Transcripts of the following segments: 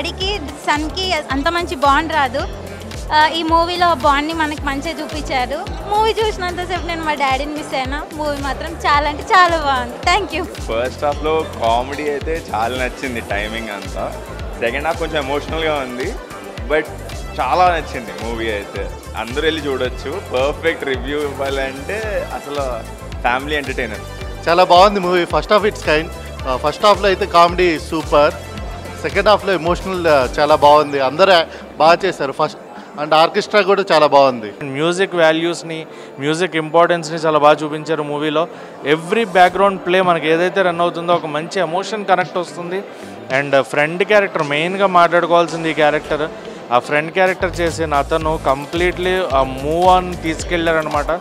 డాడీకి సన్కి అంత మంచి బాండ్ రాదు. ఈ మూవీలో బాండ్ని మనకి మంచిగా చూపించారు. మూవీ చూసినంతసేపు నేను మా డాడీని మిస్ అయినా. మూవీ మాత్రం చాలా అంటే చాలా బాగుంది. Thank you. ఫస్ట్ హాఫ్లో కామెడీ అయితే చాలా నచ్చింది, టైమింగ్ అంతా. సెకండ్ హాఫ్ కొంచెం ఎమోషనల్గా ఉంది, బట్ చాలా నచ్చింది మూవీ అయితే. అందరూ వెళ్ళి చూడొచ్చు. పర్ఫెక్ట్ రివ్యూ ఇవ్వాలంటే అసలు ఫ్యామిలీ ఎంటర్టైనర్. చాలా బాగుంది movie. First half it's kind. First హాఫ్లో అయితే కామెడీ సూపర్, సెకండ్ హాఫ్లో ఎమోషనల్ చాలా బాగుంది. అందరూ బాగా చేశారు. ఫస్ట్ అండ్ ఆర్కెస్ట్రా కూడా చాలా బాగుంది. మ్యూజిక్ వాల్యూస్ని, మ్యూజిక్ ఇంపార్టెన్స్ని చాలా బాగా చూపించారు మూవీలో. ఎవ్రీ బ్యాక్గ్రౌండ్ ప్లే మనకి ఏదైతే రన్ అవుతుందో ఒక మంచి ఎమోషన్ కనెక్ట్ వస్తుంది. అండ్ ఫ్రెండ్ క్యారెక్టర్ మెయిన్గా మాట్లాడుకోవాల్సింది ఈ క్యారెక్టర్. ఆ ఫ్రెండ్ క్యారెక్టర్ చేసిన అతను కంప్లీట్లీ ఆ మూవ్ ఆన్ తీసుకెళ్లారనమాట.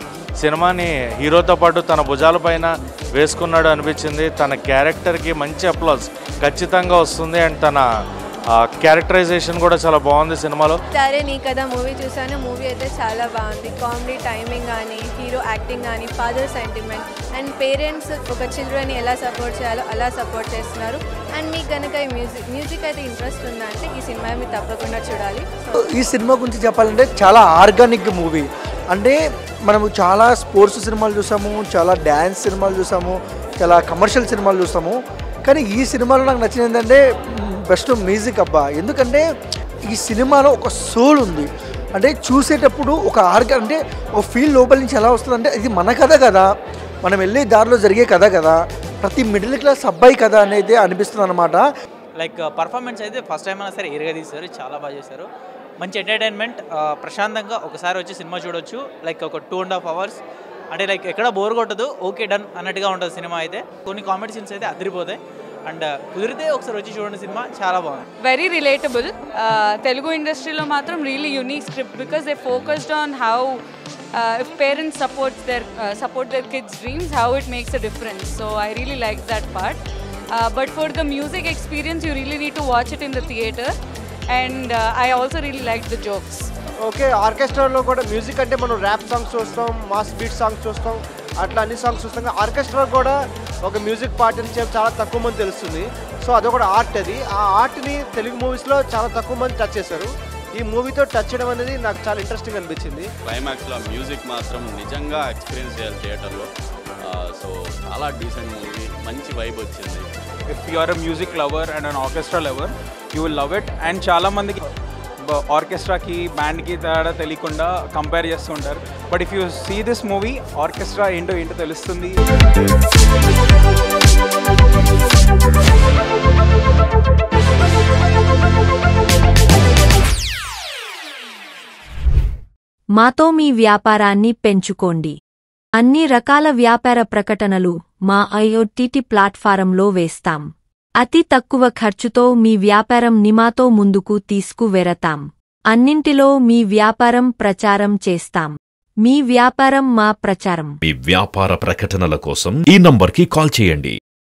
సినిమాని హీరోతో పాటు తన భుజాల పైన వేసుకున్నాడు అనిపించింది. తన క్యారెక్టర్కి మంచి అప్లాజ్ ఖచ్చితంగా వస్తుంది. అండ్ తన క్యారెక్టరైజేషన్ కూడా చాలా బాగుంది సినిమాలో. సరే నీ కదా మూవీ చూసాను. మూవీ అయితే చాలా బాగుంది. కామెడీ టైమింగ్ కానీ, హీరో యాక్టింగ్ కానీ, ఫాదర్ సెంటిమెంట్ అండ్ పేరెంట్స్ ఒక చిల్డ్రన్ని ఎలా సపోర్ట్ చేయాలో అలా సపోర్ట్ చేస్తున్నారు. అండ్ మీకు కనుక ఈ మ్యూజిక్ అయితే ఇంట్రెస్ట్ ఉందంటే ఈ సినిమా మీరు తప్పకుండా చూడాలి. ఈ సినిమా గురించి చెప్పాలంటే చాలా ఆర్గానిక్ మూవీ. అంటే మనము చాలా స్పోర్ట్స్ సినిమాలు చూసాము, చాలా డ్యాన్స్ సినిమాలు చూసాము, చాలా కమర్షియల్ సినిమాలు చూసాము. కానీ ఈ సినిమాలో నాకు నచ్చింది ఏంటంటే బెస్ట్ మ్యూజిక్ అబ్బా. ఎందుకంటే ఈ సినిమాలో ఒక సోల్ ఉంది. అంటే చూసేటప్పుడు ఒక అంటే ఒక ఫీల్ లోపల నుంచి ఎలా వస్తుందంటే ఇది మన కథ కదా, మనం వెళ్ళే దారిలో జరిగే కథ కదా, ప్రతి మిడిల్ క్లాస్ అబ్బాయి కథ అనేది అనిపిస్తుంది అనమాట. లైక్ పర్ఫార్మెన్స్ అయితే ఫస్ట్ టైం అయినా సరే ఎరగా తీశారు, చాలా బాగా చేశారు. మంచి ఎంటర్టైన్మెంట్, ప్రశాంతంగా ఒకసారి వచ్చి సినిమా చూడొచ్చు. లైక్ ఒక 2.5 hours అంటే లైక్ ఎక్కడ బోర్ కొట్టదు, ఓకే డన్ అన్నట్టుగా ఉంటుంది సినిమా అయితే. కొన్ని కామెడీ సీన్స్ అయితే అదిరిపోతాయి. అండ్ కుదిరితే ఒకసారి వచ్చి చూడండి, సినిమా చాలా బాగుంది. Very relatable. తెలుగు ఇండస్ట్రీలో మాత్రం really unique script because they focused on how if parents support their kids' dreams, how it makes a difference. So I really like that part. But for the music experience, you really need to watch it in the theater. And I also really liked the jokes. Okay, ఆర్కెస్ట్రాలో కూడా music అంటే మనం rap songs చూస్తాం, mass beat songs చూస్తాం, అట్లా అన్ని songs చూస్తాం. Orchestra కూడా ఒక మ్యూజిక్ పార్ట్ అని చెప్పి చాలా తక్కువ మంది తెలుస్తుంది. సో అదొక ఆర్ట్. అది ఆ ఆర్ట్ని తెలుగు మూవీస్లో చాలా తక్కువ మంది టచ్ చేశారు. ఈ మూవీతో టచ్ చేయడం అనేది నాకు చాలా ఇంట్రెస్టింగ్ అనిపించింది. క్లైమాక్స్లో మ్యూజిక్ మాత్రం నిజంగా ఎక్స్పీరియన్స్ చేయాలి థియేటర్లో. సో చాలా డీసెంట్ మూవీ, మంచి వైబ్ వచ్చింది. If you are a music lover and an orchestra lover, you will love it. And చాలామందికి ఆర్కెస్ట్రాకి బ్యాండ్కి తేడా తెలియకుండా కంపేర్ చేస్తుంటారు. But if you see this movie, orchestra ఏంటో తెలుస్తుంది. మాతో మీ వ్యాపారాన్ని పెంచుకోండి. అన్ని రకాల వ్యాపార ప్రకటనలు మా IoT ప్లాట్ఫారంలో వేస్తాం. అతి తక్కువ ఖర్చుతో మీ వ్యాపారం నిమాతో ముందుకు తీసుకువెరతాం. అన్నింటిలో మీ వ్యాపారం ప్రచారం చేస్తాం. మీ వ్యాపారం మా ప్రచారం. మీ వ్యాపార ప్రకటనల కోసం ఈ నంబర్కి కాల్ చేయండి.